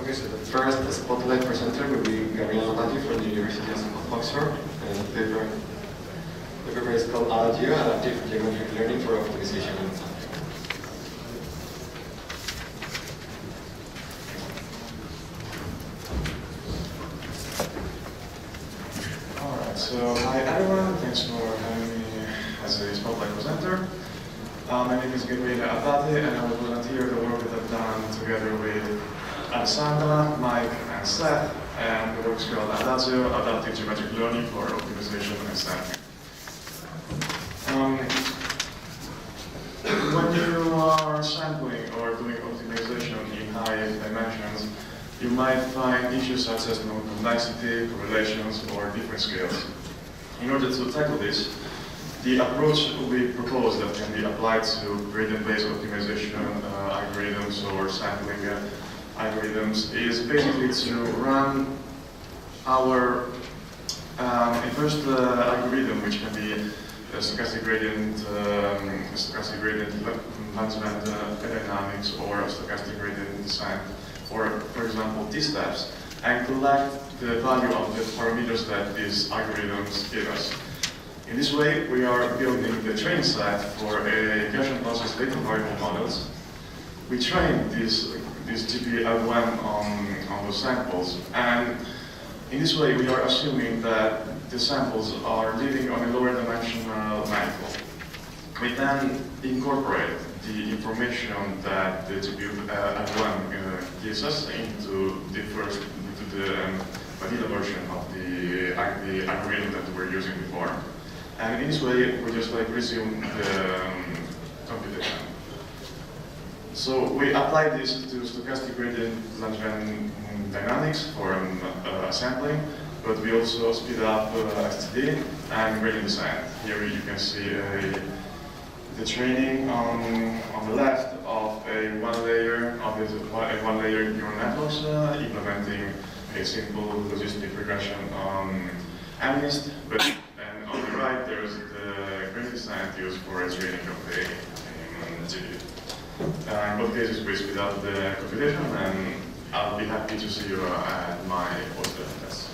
Okay, so the first spotlight presenter will be Gabriel Donati from the University of Oxford, and the paper is called AABI, Adaptive Geometric Learning for Optimization and Sampling. Alright, so hi everyone, thanks for having me as a spotlight presenter. My name is Gabriel Donati, and I will volunteer the work that I've done together with Alessandra, Mike, and Seth, and the work is called AABI, Adaptive Geometric Learning for Optimization and Sampling. When you are sampling or doing optimization in high dimensions, you might find issues such as non-convexity, correlations, or different scales. In order to tackle this, the approach we propose that can be applied to gradient-based optimization algorithms or sampling algorithms is basically to run our first algorithm, which can be a stochastic gradient management dynamics, or a stochastic gradient descent, or for example t-steps, and collect the value of the parameters that these algorithms give us. In this way, we are building the training set for a Gaussian process data variable models. We train this GPL1 on those samples, and in this way, we are assuming that the samples are living on a lower dimensional manifold. We then incorporate the information that the GPL1 gives us into the vanilla version of the algorithm that we were using before. And in this way, we just resume the computation. So we apply this to stochastic gradient management dynamics for sampling, but we also speed up STD and gradient descent. Here you can see the training on the left of a one-layer neural networks implementing a simple logistic regression on MNIST, and on the right there's the gradient descent used for a training of a GPU. In both cases we speed up the computation, and I'll be happy to see you at my poster test.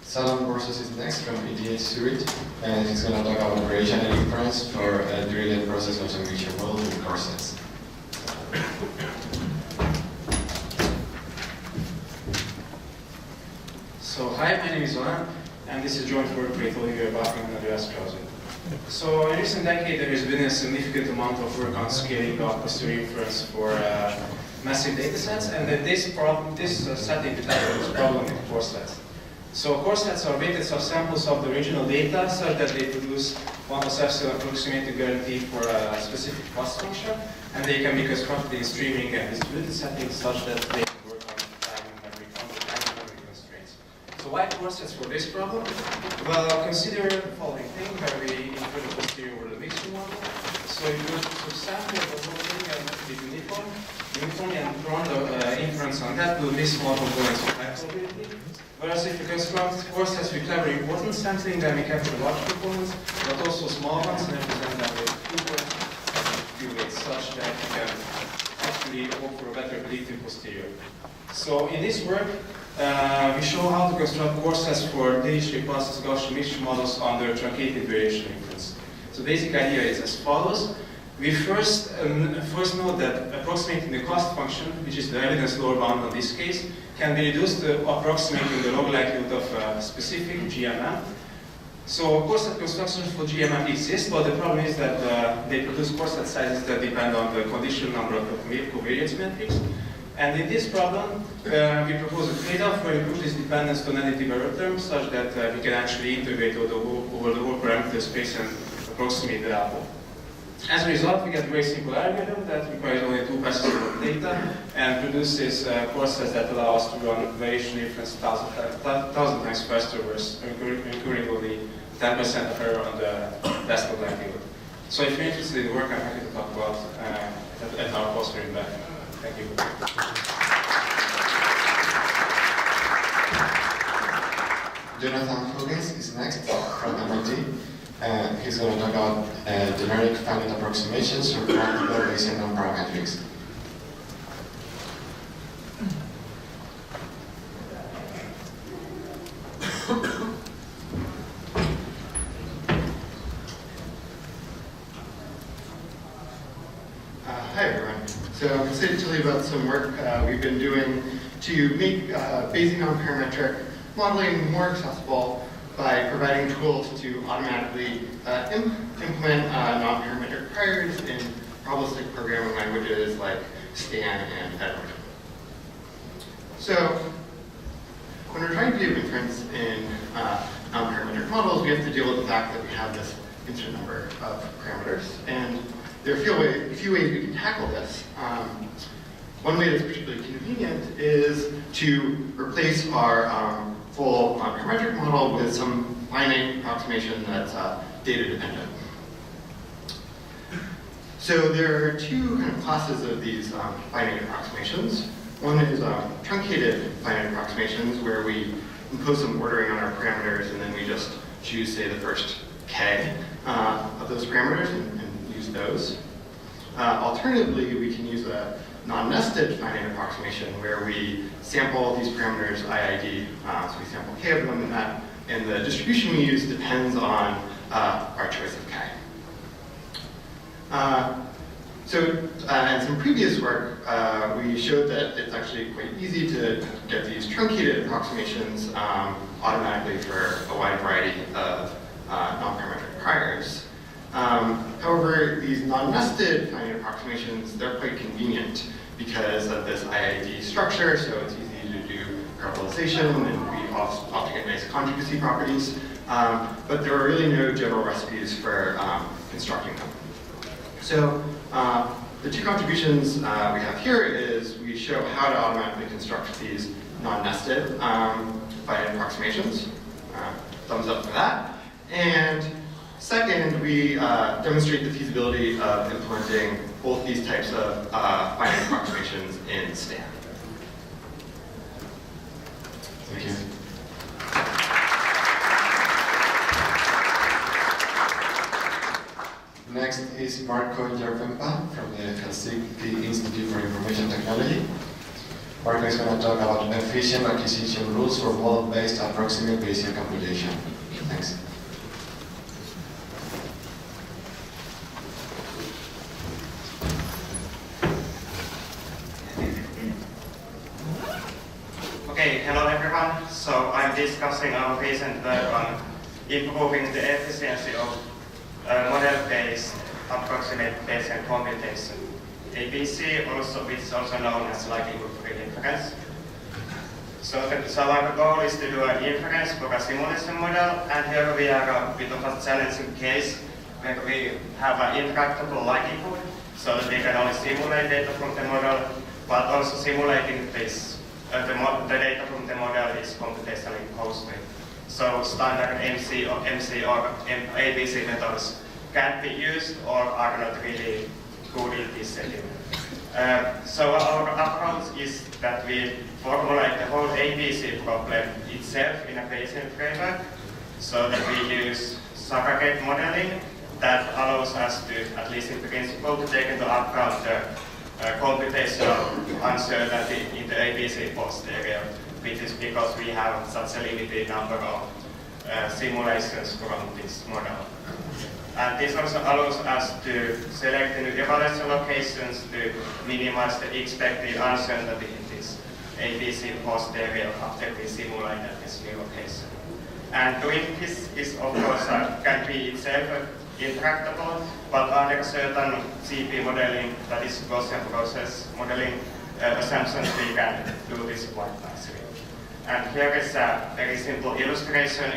Salon Borsos is next from ETH Zurich, and he's going to talk about Bayesian and Inference for a gradient process optimization model with corsets. So hi, my name is Onan, and this is joint work with Olivier Bachmann and Andreas Krause. So in recent decade, there has been a significant amount of work on scaling up posterior inference for massive data sets, and that this setting to tackle this problem with corsets. So corsets are weighted subsamples of the original data such that they produce 1+epsilon approximate guarantee for a specific cost function, and they can be constructed in streaming and distributed settings such that they can work on time memory constraints. So why corsets for this problem? Well, consider the following thing, where we infer the posterior over the mixture model. So you would subsample the whole thing and make it uniform, and run the inference on that will miss small components of high probability. Whereas if you construct corsets with clever importance sampling, then we capture large components, but also small ones, and represent them with few weights, such that you can actually offer a better predictive posterior. So in this work, we show how to construct corsets for digitally processed Gaussian mixture models under truncated variation inference. So the basic idea is as follows. We first note that approximating the cost function, which is the evidence lower bound in this case, can be reduced to approximating the log likelihood of a specific GMM. So corset constructions for GMM exist, but the problem is that they produce corset sizes that depend on the conditional number of covariance metrics. And in this problem, we propose a trade-off where we put this dependence to an additive error term such that we can actually integrate over the whole parameter space and approximate the alpha. As a result, we get a very simple algorithm that requires only 2 passes of data and produces corsets that allow us to run variation inference 1,000 times faster, versus incurring only 10% of error on the best log likelihood. So if you're interested in the work, I'm happy to talk about at our poster in back. Thank you. Jonathan Huggins is next from MIT. He's going to talk about generic finite approximations or practical Bayesian non-parametrics. Hi everyone. So I'm excited to tell you about some work we've been doing to make Bayesian non-parametric modeling more accessible by providing tools to automatically implement non-parametric priors in probabilistic programming languages like Stan and Edward. So when we're trying to do inference in non-parametric models, we have to deal with the fact that we have this infinite number of parameters. And there are a few ways we can tackle this. One way that's particularly convenient is to replace our full non-parametric model with some finite approximation that's data dependent. So there are two kind of classes of these finite approximations. One is truncated finite approximations, where we impose some ordering on our parameters and then we just choose, say, the first k of those parameters and use those. Alternatively, we can use a non-nested finite approximation where we sample these parameters IID, so we sample k of them, and the distribution we use depends on our choice of k. In some previous work, we showed that it's actually quite easy to get these truncated approximations automatically for a wide variety of non-parametric priors. However, these non-nested finite approximations, they're quite convenient because of this IID structure, so it's easy to do parallelization, and we often get nice conjugacy properties, but there are really no general recipes for constructing them. So the two contributions we have here is we show how to automatically construct these non-nested finite approximations. Thumbs up for that. And second, we demonstrate the feasibility of implementing both these types of finite approximations in Stan. Thank you. Next is Marco Järvenpää from the Helsinki Institute for Information Technology. Marco is going to talk about efficient acquisition rules for model-based approximate Bayesian computation. Thanks. Okay, hello everyone. So I'm discussing our recent work on improving the efficiency of model-based approximate Bayesian computation, ABC, which is also known as likelihood-free inference. So our goal is to do an inference for a simulation model, and here we are a bit of a challenging case where we have an intractable likelihood, so that we can only simulate data from the model, but also simulating this, the data from the model is computationally costly. So standard MC or ABC methods can be used or are not really good in this setting. So our approach is that we formulate the whole ABC problem itself in a Bayesian framework, so that we use surrogate modeling that allows us to, at least in principle, to take into account the computational uncertainty in the ABC post area, which is because we have such a limited number of simulations from this model. And this also allows us to select the new evaluation locations to minimize the expected uncertainty in this ABC post area after we simulated this new location. And doing this is, of course, can be itself intractable, but under certain CP modeling, that is Gaussian process modeling assumptions, we can do this quite nicely. And here is a very simple illustration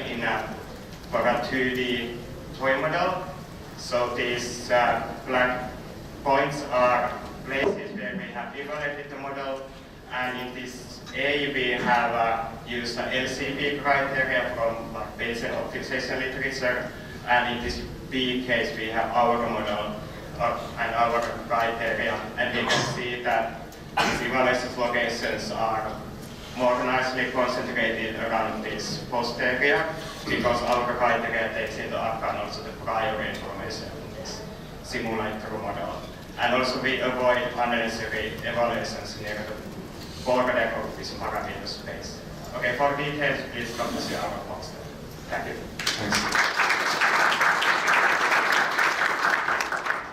for a 2D toy model. So these black points are places where we have evaluated the model, and in this A we have used the LCP criteria from Bayesian optimization literature, and in this B case we have our model and our criteria, and we can see that these evaluation locations are more nicely concentrated around this post area, because our criteria takes into account also the prior information in this simulator model. And also we avoid unnecessary evaluations near the border of this parameter space. Okay, for details, please come to see our poster. Thank you. Thanks.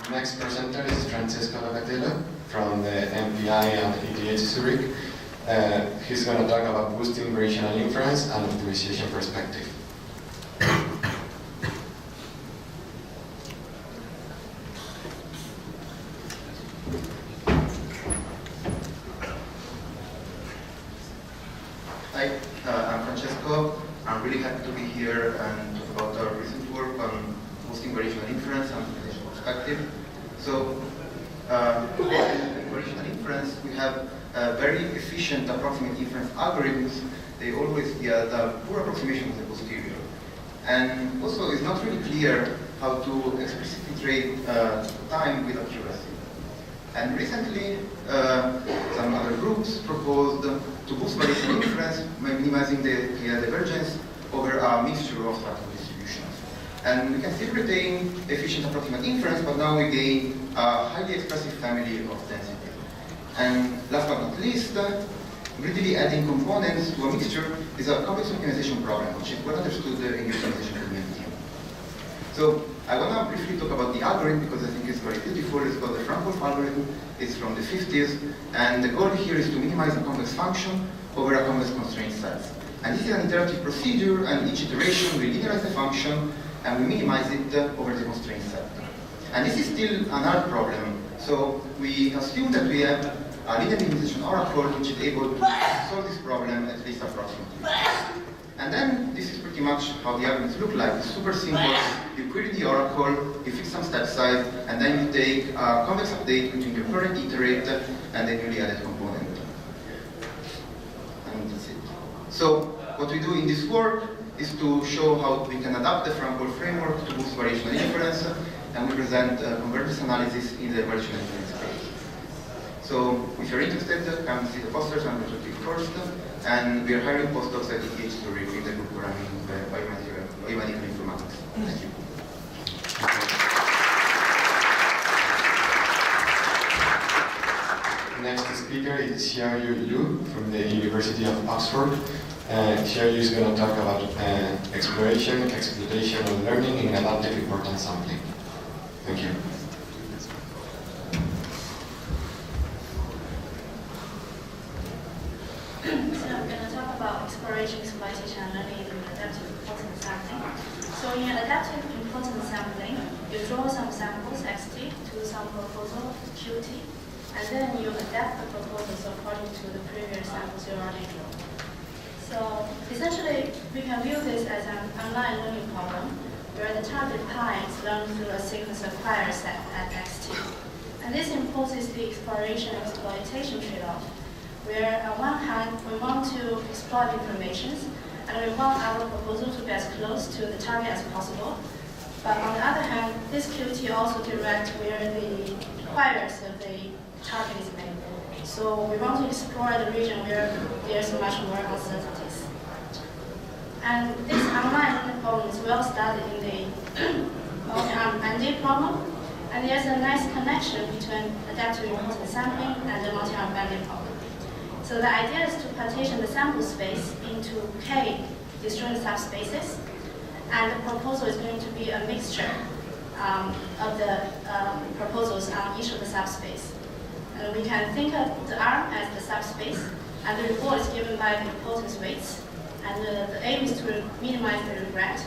Next presenter is Francesco Locatello from the MPI and ETH Zurich. He's going to talk about boosting variational inference and optimization perspective. Hi, I'm Francesco. I'm really happy to be here and talk about our recent work on boosting variational inference and optimization perspective. So, in variational inference, we have very efficient approximate inference algorithms. They always yield a poor approximation of the posterior. And also, it's not really clear how to explicitly trade time with accuracy. And recently, some other groups proposed to boost variational inference by minimizing the divergence over a mixture of structural distributions. And we can still retain efficient approximate inference, but now we gain a highly expressive family of density. And last but not least, greedily adding components to a mixture is a complex optimization problem, which is well understood in the optimization community. So I want to briefly talk about the algorithm because I think it's very beautiful. It's called the Frankfurt algorithm. It's from the 50s. And the goal here is to minimize a complex function over a complex constraint set. And this is an iterative procedure, and each iteration we linearize the function and we minimize it over the constraint set. And this is still an hard problem. So we assume that we have a linear minimization oracle which is able to solve this problem at least approximately. And then this is pretty much how the algorithms look like. It's super simple. You query the oracle, you fix some step size, and then you take a convex update between your current iterate and the newly added component. And that's it. So what we do in this work is to show how we can adapt the Frankfurt framework to boost variational inference, and we present convergence analysis in the variational inference space. So if you're interested, come see the posters. I'm going to click first. And we are hiring postdocs at ETH Zurich in the group where I'm in biomedical informatics. Thank you. Next speaker is Xiaoyu Liu from the University of Oxford. Xiaoyu is going to talk about exploration, exploitation, and learning in adaptive importance sampling. Thank you. Exploration, exploitation, and learning in adaptive importance sampling. So in adaptive importance sampling, you draw some samples, xt, to some proposal, qt, and then you adapt the proposals according to the previous samples you already drew. So essentially, we can view this as an online learning problem, where the target pi is learned through a sequence of prior set at xt. And this imposes the exploration and exploitation trade-off, where on one hand, we want to exploit informations, and we want our proposal to be as close to the target as possible. But on the other hand, this qt also directs where the queries of the target is made. So we want to explore the region where there's much more uncertainties. And this online learning problem is well studied in the multi-arm bandit problem, and there's a nice connection between adaptive importance sampling and the multi-arm bandit problem. So the idea is to partition the sample space into k disjoint subspaces, and the proposal is going to be a mixture of the proposals on each of the subspace. And we can think of the arm as the subspace, and the reward is given by the importance weights. And the aim is to minimize the regret,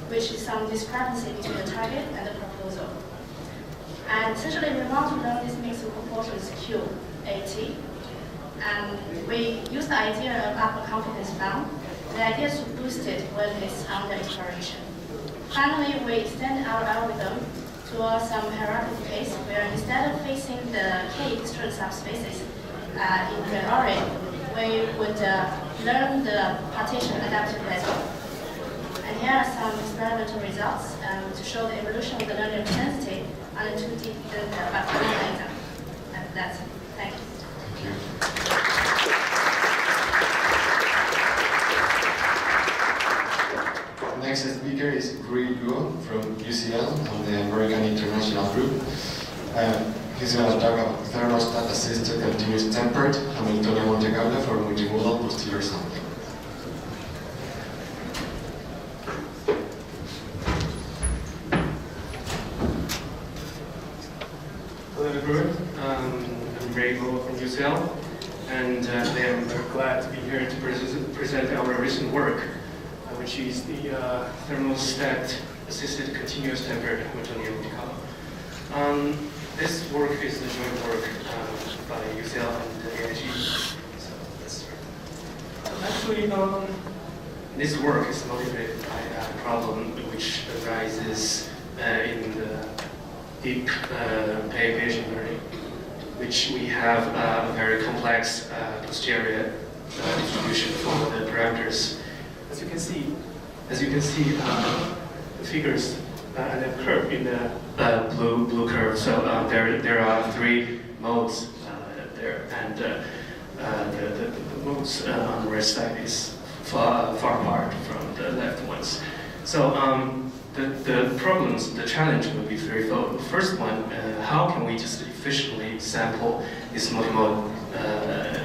which is some discrepancy between the target and the proposal. And essentially, we want to learn this mix of proposals Q, AT. And we use the idea of upper confidence bound. The idea is to boost it when it's under exploration. Finally, we extend our algorithm to some hierarchical case where instead of facing the k disjoint subspaces in the array, we would learn the partition adaptively as well. And here are some experimental results to show the evolution of the learning density on a 2D data. And that's it. Thank you. Thank you. next speaker is Rui Luo from UCL on the American International Group. He's going to talk about thermostat-assisted continuous tempered Hamiltonian Monte Carlo for multimodal posterior sampling. Hello everyone, I'm Rui Luo from UCL, and today I'm very glad to be here to present our recent work, which is the thermostat-assisted continuous tempered Hamiltonian Monte Carlo. This work is a joint work by UCL and AABI. So that's actually, this work is motivated by a problem which arises in the deep Bayesian learning, which we have a very complex posterior distribution for the parameters. As you can see, the figures and the curve in the blue curve. So there are three modes there, and the modes on the right side is far apart from the left ones. So the problems, the challenge will be threefold. The first one, how can we just efficiently sample these multimodal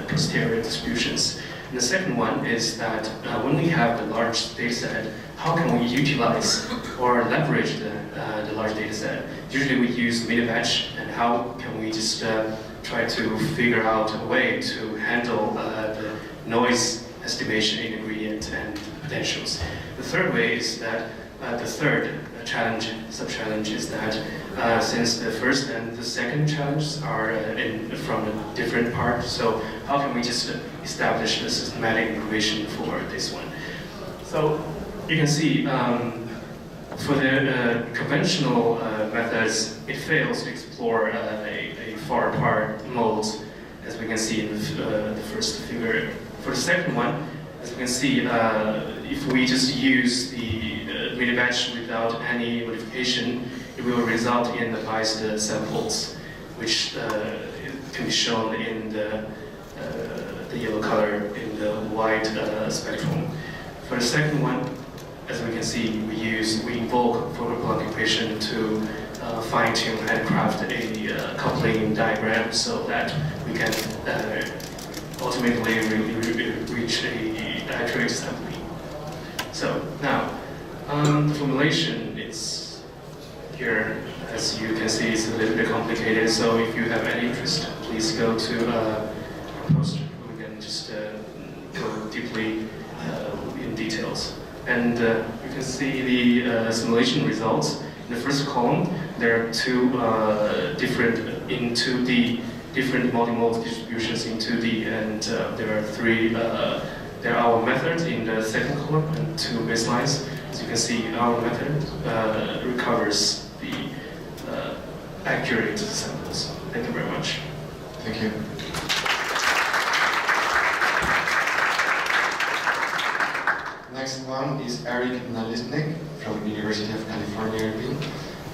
posterior distributions? And the second one is that when we have the large data set, how can we utilize or leverage the large data set? Usually we use meta-batch, and how can we just try to figure out a way to handle the noise estimation in ingredient and potentials. The third way is that the third sub-challenge is that since the first and the second challenges are from a different part, so how can we just establish a systematic equation for this one? So you can see for the conventional methods, it fails to explore a far apart modes, as we can see in the first figure. For the second one, as we can see, if we just use the meta-batch without any modification, it will result in the biased samples, which can be shown in the yellow color in the white spectrum. For the second one, as we can see, we invoke photoplug equation to fine-tune and craft a coupling diagram so that we can ultimately reach a accurate sampling. So now, the formulation is here. As you can see, it's a little bit complicated. So if you have any interest, please go to our poster. We can just go deeply in details. And you can see the simulation results. In the first column, there are two different multimodal distributions in 2D, and there are three. There are our methods in the second column and two baselines. As you can see, our method recovers the accurate samples. Thank you very much. Thank you. Next one is Eric Nalisnik from the University of California, Irvine.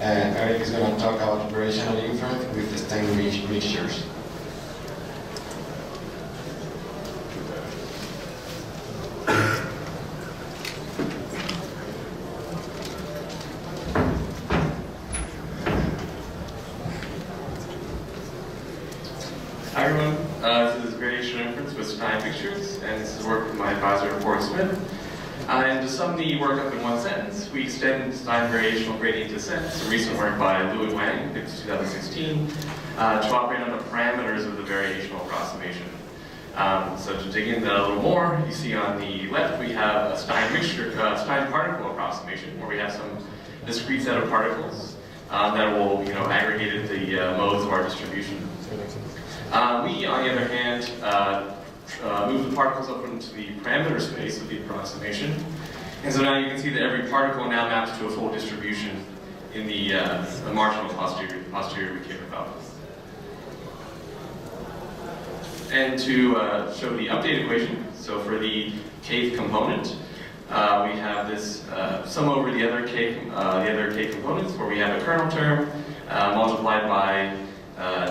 Eric is going to talk about operational inference with the Stein mixtures. Hi everyone, this is Gradation Inference with Stein Mixtures, and this is work from my advisor, Approximate. And to sum the work up in one sentence, we extend Stein variational gradient descent, some recent work by Liu and Wang, 2016, to operate on the parameters of the variational approximation. So to dig into that a little more, you see on the left we have a Stein particle approximation, where we have some discrete set of particles that will, aggregate the modes of our distribution. We, on the other hand, move the particles up into the parameter space of the approximation. And so now you can see that every particle now maps to a full distribution in the marginal posterior we care about. And to show the update equation, so for the kth component, we have this sum over the other k components, where we have a kernel term multiplied by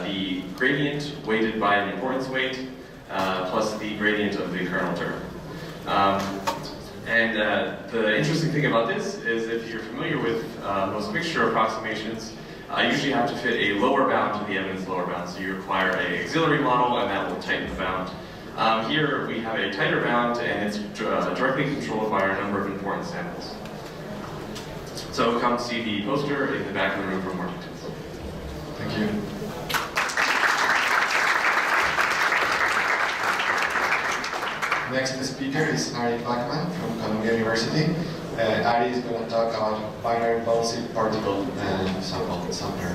the gradient weighted by an importance weight plus the gradient of the kernel term. And the interesting thing about this is if you're familiar with most mixture approximations, you usually have to fit a lower bound to the evidence lower bound. So you require an auxiliary model, and that will tighten the bound. Here we have a tighter bound, and it's directly controlled by our number of important samples. So come see the poster in the back of the room for more details. Thank you. Next speaker is Ari Bachman from Columbia University. Ari is going to talk about binary bouncy particle sampler.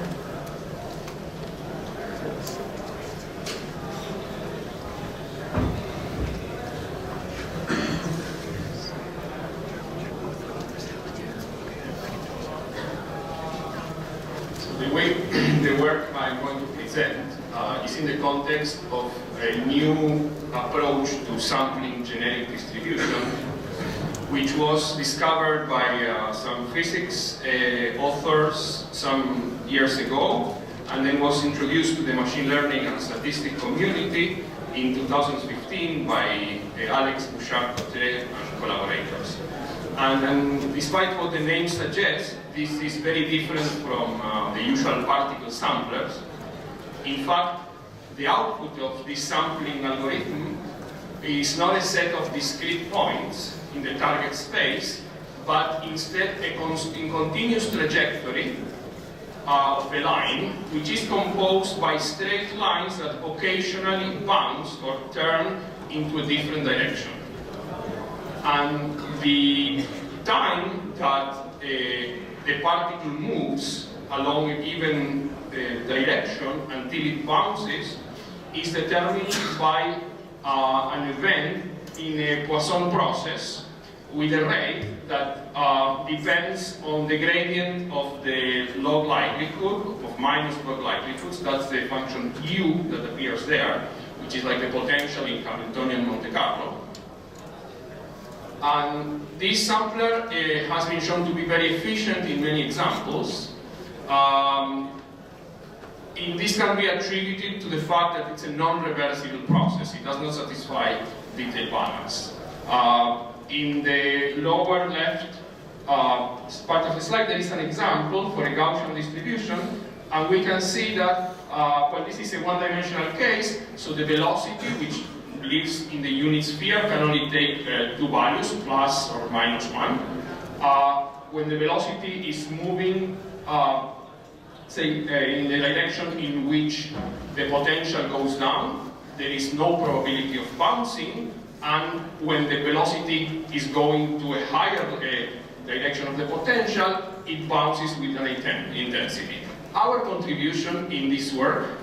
The way the work I'm going to present is in the context of a new approach to sampling generic distribution, which was discovered by some physics authors some years ago, and then was introduced to the machine learning and statistics community in 2015 by Alex Bouchard-Cotet and collaborators. And despite what the name suggests, this is very different from the usual particle samplers. In fact, the output of this sampling algorithm is not a set of discrete points in the target space, but instead a continuous trajectory of a line, which is composed by straight lines that occasionally bounce or turn into a different direction. And the time that the particle moves along a given direction until it bounces is determined by an event in a Poisson process with a rate that depends on the gradient of the log likelihood, of minus log likelihoods. That's the function u that appears there, which is like the potential in Hamiltonian Monte Carlo. And this sampler has been shown to be very efficient in many examples. This can be attributed to the fact that it's a non-reversible process. It does not satisfy detail balance. In the lower left part of the slide, there is an example for a Gaussian distribution, and we can see that, well, this is a one-dimensional case, so the velocity, which lives in the unit sphere, can only take two values, plus or minus 1. When the velocity is moving, say, in the direction in which the potential goes down, there is no probability of bouncing, and when the velocity is going to a higher direction of the potential, it bounces with an intensity. Our contribution in this work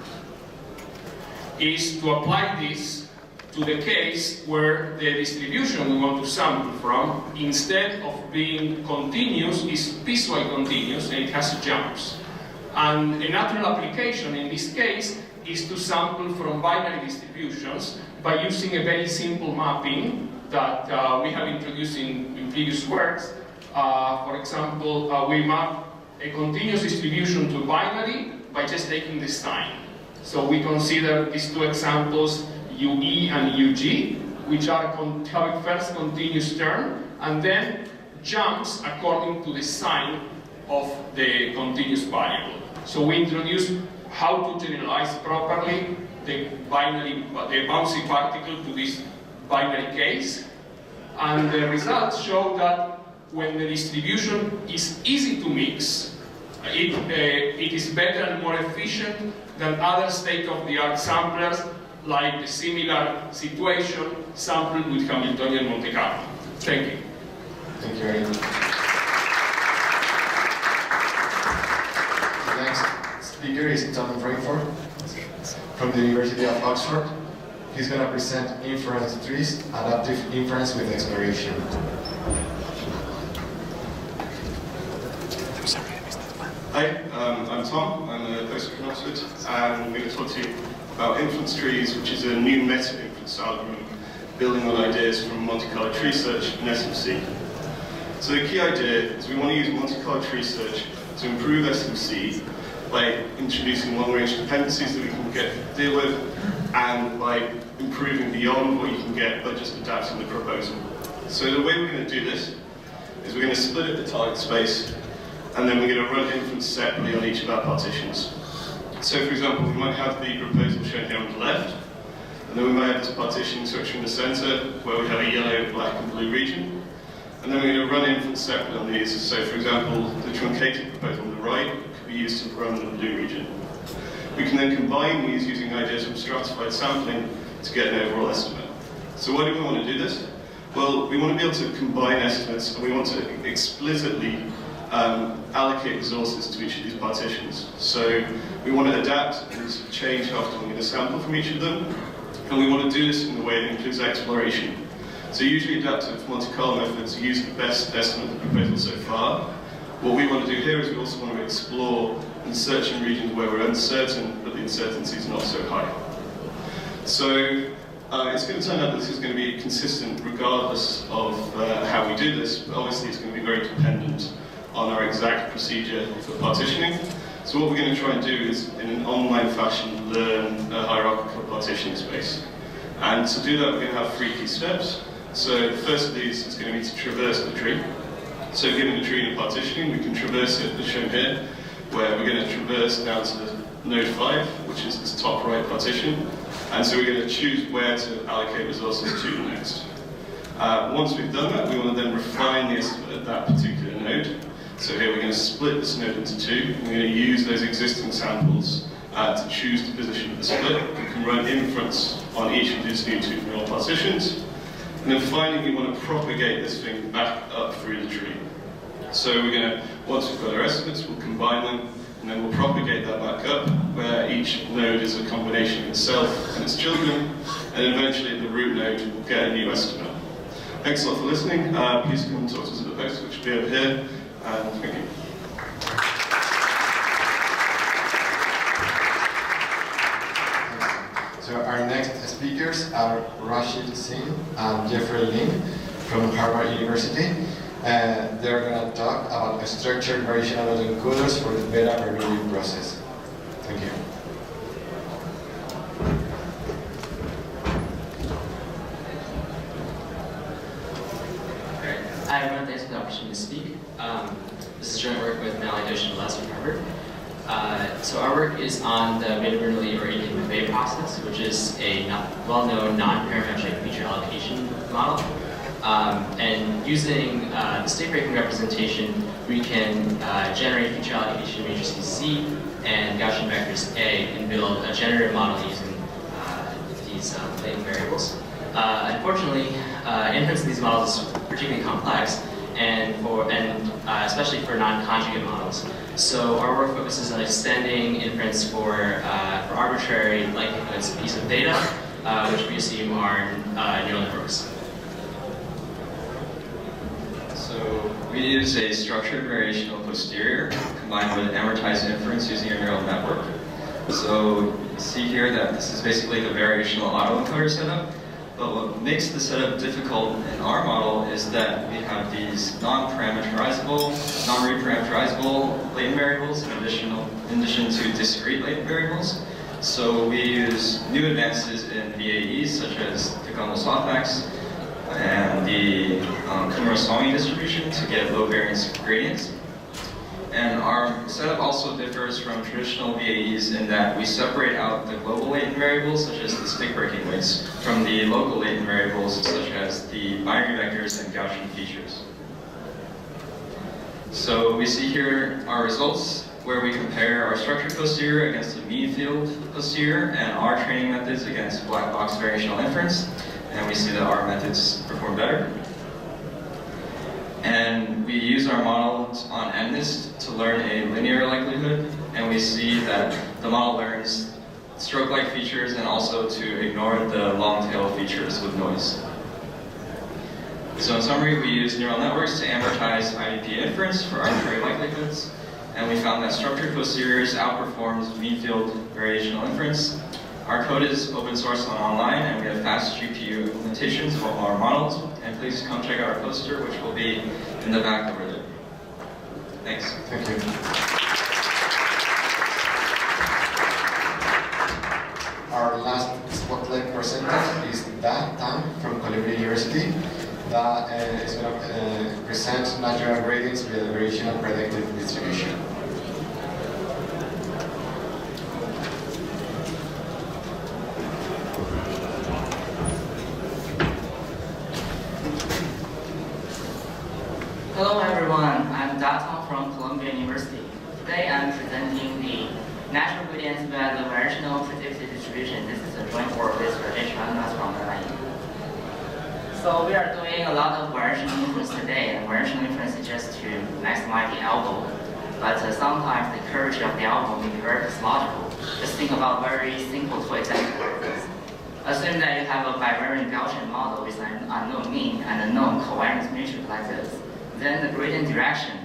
is to apply this to the case where the distribution we want to sample from, instead of being continuous, is piecewise continuous, and it has jumps. And a natural application in this case is to sample from binary distributions by using a very simple mapping that we have introduced in previous works. For example, we map a continuous distribution to binary by just taking the sign. So we consider these two examples, UE and UG, which have a first continuous term, and then jumps according to the sign of the continuous variable. So we introduce how to generalize properly the bouncy particle to this binary case, and the results show that when the distribution is easy to mix, it is better and more efficient than other state-of-the-art samplers, like the similar situation sampled with Hamiltonian Monte Carlo. Thank you. Thank you, Eric. The next speaker is Tom Rainford from the University of Oxford. He's going to present Inference trees, adaptive inference with exploration. Hi, I'm Tom. I'm a postdoc in Oxford, and I'm going to talk to you about inference trees, which is a new meta-inference algorithm building on ideas from Monte Carlo tree search and SMC. So the key idea is we want to use Monte Carlo tree search to improve SMC by introducing long-range dependencies that we can deal with, and by improving beyond what you can get by just adapting the proposal. So the way we're going to do this is we're going to split up the target space, and then we're going to run inference separately on each of our partitions. So for example, we might have the proposal shown here on the left, and then we might have this partition structure in the center where we have a yellow, black, and blue region. And then we're going to run inference separately on these. So for example, the truncated proposal on the right could be used to run the blue region. We can then combine these using ideas from stratified sampling to get an overall estimate. So why do we want to do this? Well, we want to be able to combine estimates, and we want to explicitly allocate resources to each of these partitions. So we want to adapt and change how often we're going to sample from each of them, and we want to do this in a way that includes exploration. So usually adaptive Monte Carlo methods use the best estimate of the proposal so far. What we want to do here is we also want to explore and search in regions where we're uncertain, but the uncertainty is not so high. So it's going to turn out that this is going to be consistent regardless of how we do this, but obviously it's going to be very dependent on our exact procedure for partitioning. So what we're going to try and do is, in an online fashion, learn a hierarchical partitioning space. And to do that, we're going to have 3 key steps. So the first of these is going to be to traverse the tree. So given the tree in partitioning, we can traverse it as shown here, where we're going to traverse down to the node 5, which is this top right partition. And so we're going to choose where to allocate resources to next. Once we've done that, we want to then refine the estimate at that particular node. So here we're going to split this node into 2. We're going to use those existing samples to choose the position of the split. We can run inference on each of these new 2 neural partitions. And then finally, we want to propagate this thing back up through the tree. So we're going to, once we've got our estimates, we'll combine them, and then we'll propagate that back up, where each node is a combination of itself and its children, and eventually at the root node, we'll get a new estimate. Thanks a lot for listening. Please come and talk to us at the post, which will be over here. Thank you. So our next speakers are Rashid Singh and Jeffrey Lin from Harvard University. They're going to talk about structured variational autoencoders for the beta variability process. Thank you. Hi everyone, thanks for the opportunity to speak. This is joint work with Mallory Dosh and Les from Harvard. So our work is on the beta-Bernoulli or AABI process, which is a well-known non-parametric feature allocation model. And using the state-breaking representation, we can generate feature allocation matrices C and Gaussian vectors A and build a generative model using these latent variables. Unfortunately, inference in these models is particularly complex, and especially for non-conjugate models. So our work focuses on extending inference for arbitrary likelihoods piece of data, which we assume are neural networks. So we use a structured variational posterior combined with amortized inference using a neural network. So you see here that this is basically the variational autoencoder setup. But what makes the setup difficult in our model is that we have these non-parameterizable, non-reparameterizable latent variables in addition to discrete latent variables. So we use new advances in VAEs such as the Gunkel softmax and the Kumura-Sawhney distribution to get low variance gradients. And our setup also differs from traditional VAEs in that we separate out the global latent variables, such as the stick-breaking weights, from the local latent variables, such as the binary vectors and Gaussian features. So we see here our results, where we compare our structured posterior against the mean field posterior and our training methods against black box variational inference. And we see that our methods perform better. And we use our model on MNIST to learn a linear likelihood, and we see that the model learns stroke-like features and also to ignore the long-tail features with noise. So in summary, we use neural networks to amortize IDP inference for arbitrary likelihoods, and we found that structured posteriors outperforms mean field variational inference. Our code is open source and online, and we have fast GPU implementations of all our models. And please come check out our poster, which will be in the back over there. Thanks. Thank you. Our last spotlight presenter is Dan Tan from Columbia University. that is going to present natural gradients via the variational predictive distribution. Hello everyone, I'm Daton from Columbia University. Today I'm presenting the natural gradients via the variational predictive distribution. This is a joint work with Rajesh from NYU. So we are doing a lot of variational inference today, and variational inference is just to maximize the algo. But sometimes the curvature of the algo may be very cosmological. Just think about very simple, for example, like this. Assume that you have a bivariant Gaussian model with an unknown mean and a known covariance matrix like this. Then the gradient direction,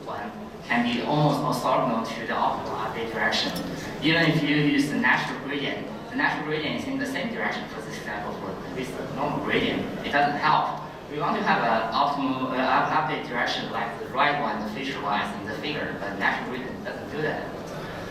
one, can be almost orthogonal to the optimal update direction. Even if you use the natural gradient is in the same direction for this example with the normal gradient. It doesn't help. We want to have an optimal update direction like the right one, the feature-wise in the figure, but natural gradient doesn't do that.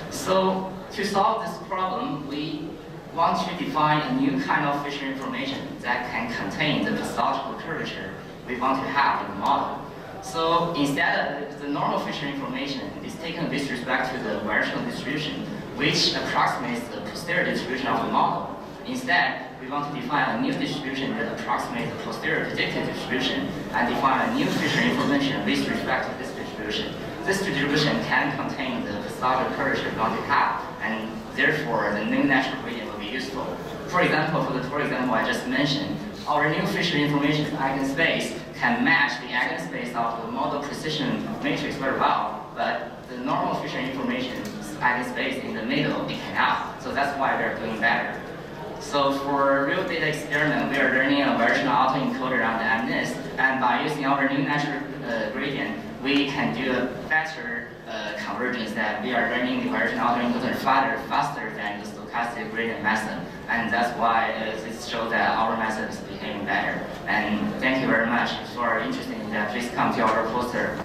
So to solve this problem, we want to define a new kind of feature information that can contain the pathological curvature we want to have in the model. So instead of the normal feature information is taken with respect to the variational distribution, which approximates the posterior distribution of the model. Instead, we want to define a new distribution that approximates the posterior predictive distribution and define a new feature information with respect to this distribution. This distribution can contain the pathological curvature we want to have, and therefore the new natural gradient will be useful. For example, for the example I just mentioned, our new feature information eigenspace can match the eigenspace of the model precision matrix very well, but the normal feature information eigenspace in the middle, it cannot. So that's why we're doing better. So for real data experiment, we are learning a variational autoencoder on the MNIST, and by using our new natural gradient, we can do a better convergence that we are learning the variational autoencoder faster than the stochastic gradient method. And that's why this shows that our method is behaving better. And thank you very much. If you are interested in that, please come to our poster.